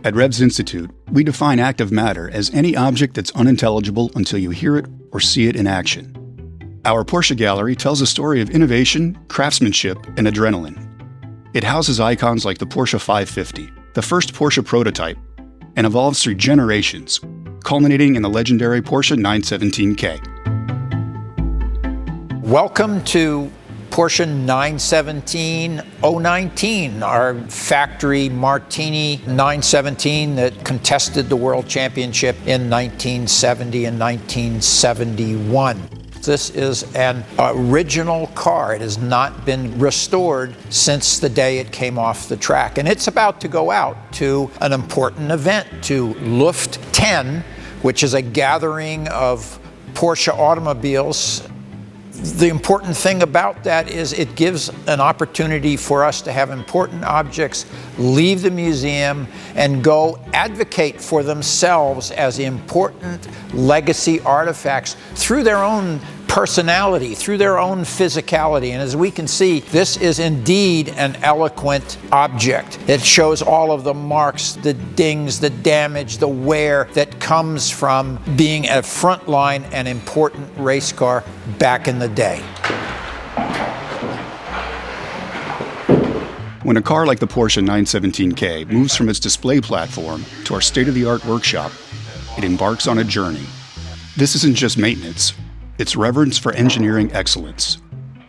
At Revs Institute, we define active matter as any object that's unintelligible until you hear it or see it in action. Our Porsche gallery tells a story of innovation, craftsmanship, and adrenaline. It houses icons like the Porsche 550, the first Porsche prototype, and evolves through generations, culminating in the legendary Porsche 917K. Welcome to Porsche 917-019, our factory Martini 917 that contested the World Championship in 1970 and 1971. This is an original car. It has not been restored since the day it came off the track. And it's about to go out to an important event, to Luft 10, which is a gathering of Porsche automobiles. The important thing about that is it gives an opportunity for us to have important objects leave the museum and go advocate for themselves as important legacy artifacts through their own personality, through their own physicality. And as we can see, this is indeed an eloquent object. It shows all of the marks, the dings, the damage, the wear that comes from being a frontline and important race car back in the day. When a car like the Porsche 917K moves from its display platform to our state-of-the-art workshop, it embarks on a journey. This isn't just maintenance. It's reverence for engineering excellence.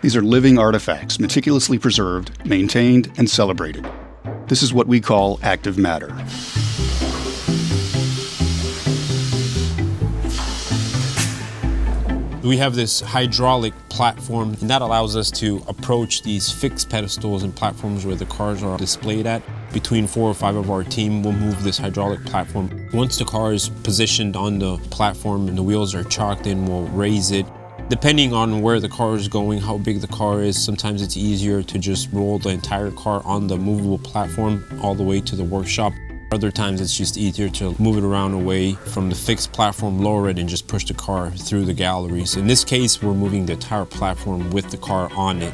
These are living artifacts, meticulously preserved, maintained, and celebrated. This is what we call active matter. We have this hydraulic platform, and that allows us to approach these fixed pedestals and platforms where the cars are displayed at. Between 4 or 5 of our team will move this hydraulic platform. Once the car is positioned on the platform and the wheels are chalked in, we'll raise it. Depending on where the car is going, how big the car is, sometimes it's easier to just roll the entire car on the movable platform all the way to the workshop. Other times it's just easier to move it around away from the fixed platform, lower it, and just push the car through the galleries. In this case, we're moving the entire platform with the car on it.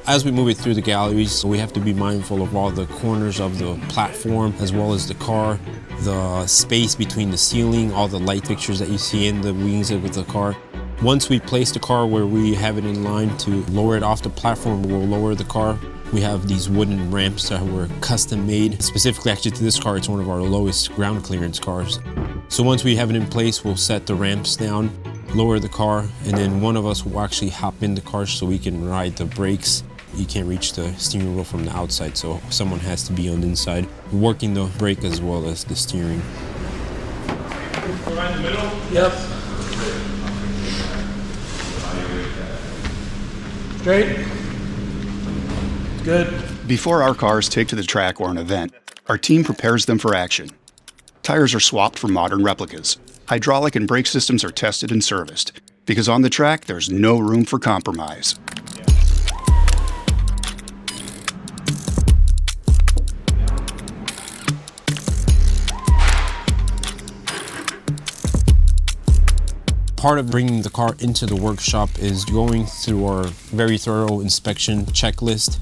As we move it through the galleries, we have to be mindful of all the corners of the platform as well as the car, the space between the ceiling, all the light fixtures that you see in the wings of the car. Once we place the car where we have it in line to lower it off the platform, we'll lower the car. We have these wooden ramps that were custom made. Specifically, actually to this car, it's one of our lowest ground clearance cars. So once we have it in place, we'll set the ramps down, lower the car, and then one of us will actually hop in the car so we can ride the brakes. You can't reach the steering wheel from the outside, so someone has to be on the inside, working the brake as well as the steering. Right in the middle? Yep. Straight. Good. Before our cars take to the track or an event, our team prepares them for action. Tires are swapped for modern replicas. Hydraulic and brake systems are tested and serviced, because on the track, there's no room for compromise. Part of bringing the car into the workshop is going through our very thorough inspection checklist.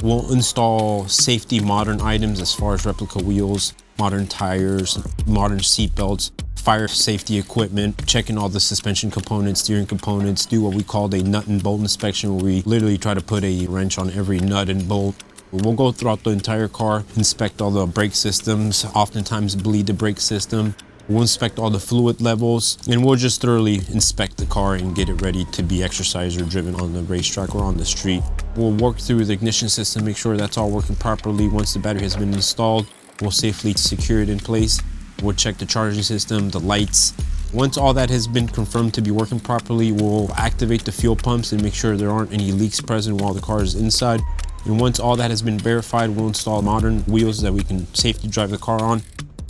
We'll install safety modern items as far as replica wheels, modern tires, modern seat belts, fire safety equipment, checking all the suspension components, steering components, do what we call a nut and bolt inspection, where we literally try to put a wrench on every nut and bolt. We'll go throughout the entire car, inspect all the brake systems, oftentimes bleed the brake system. We'll inspect all the fluid levels, and we'll just thoroughly inspect the car and get it ready to be exercised or driven on the racetrack or on the street. We'll work through the ignition system, make sure that's all working properly. Once the battery has been installed, we'll safely secure it in place. We'll check the charging system, the lights. Once all that has been confirmed to be working properly, we'll activate the fuel pumps and make sure there aren't any leaks present while the car is inside. And once all that has been verified, we'll install modern wheels that we can safely drive the car on.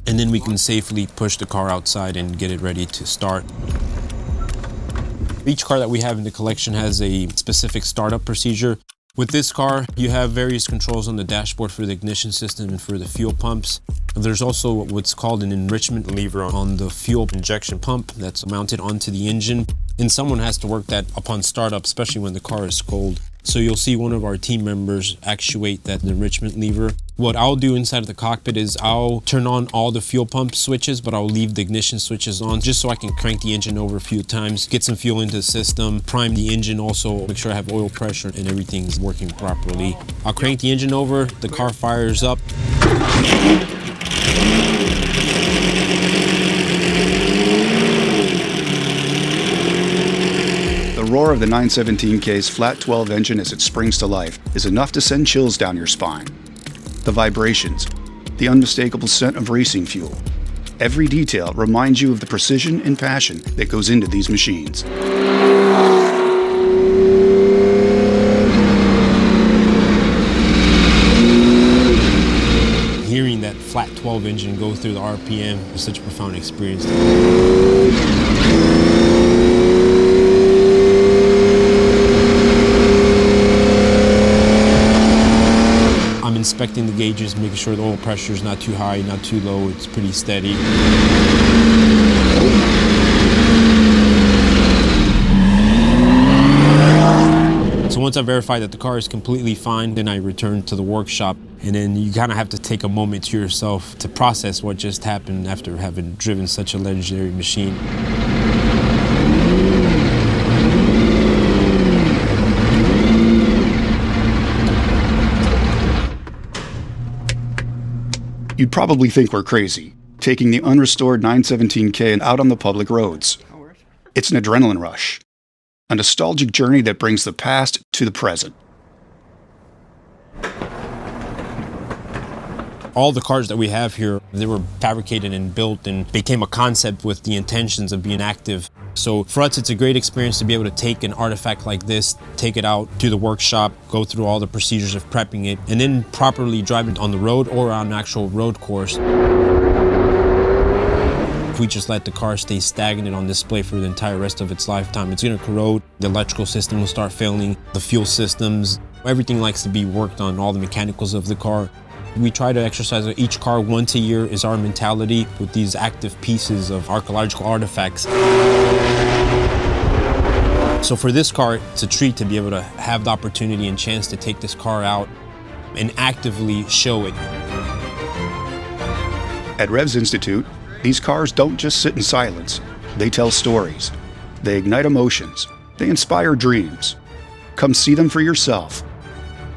And then we can safely push the car outside and get it ready to start. Each car that we have in the collection has a specific startup procedure. With this car, you have various controls on the dashboard for the ignition system and for the fuel pumps. There's also what's called an enrichment lever on the fuel injection pump that's mounted onto the engine. And someone has to work that upon startup, especially when the car is cold. So you'll see one of our team members actuate that enrichment lever What I'll do inside of the cockpit is I'll turn on all the fuel pump switches, but I'll leave the ignition switches on just so I can crank the engine over a few times, get some fuel into the system, prime the engine also, make sure I have oil pressure and everything's working properly. I'll crank the engine over, the car fires up. The roar of the 917K's flat 12 engine as it springs to life is enough to send chills down your spine. The vibrations, the unmistakable scent of racing fuel. Every detail reminds you of the precision and passion that goes into these machines. Hearing that flat 12 engine go through the RPM was such a profound experience. Inspecting the gauges, making sure the oil pressure is not too high, not too low, it's pretty steady. So once I verify that the car is completely fine, then I return to the workshop, and then you kind of have to take a moment to yourself to process what just happened after having driven such a legendary machine. You'd probably think we're crazy, taking the unrestored 917K out on the public roads. It's an adrenaline rush, a nostalgic journey that brings the past to the present. All the cars that we have here, they were fabricated and built and became a concept with the intentions of being active. So for us, it's a great experience to be able to take an artifact like this, take it out to the workshop, go through all the procedures of prepping it, and then properly drive it on the road or on an actual road course. If we just let the car stay stagnant on display for the entire rest of its lifetime, it's going to corrode. The electrical system will start failing, the fuel systems, everything likes to be worked on, all the mechanicals of the car. We try to exercise each car once a year is our mentality with these active pieces of archaeological artifacts. So for this car, it's a treat to be able to have the opportunity and chance to take this car out and actively show it. At Revs Institute, these cars don't just sit in silence. They tell stories. They ignite emotions. They inspire dreams. Come see them for yourself.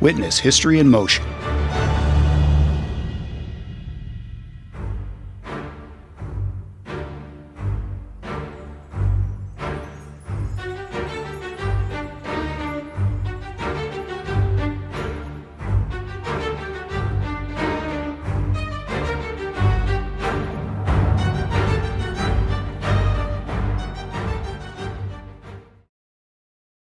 Witness history in motion.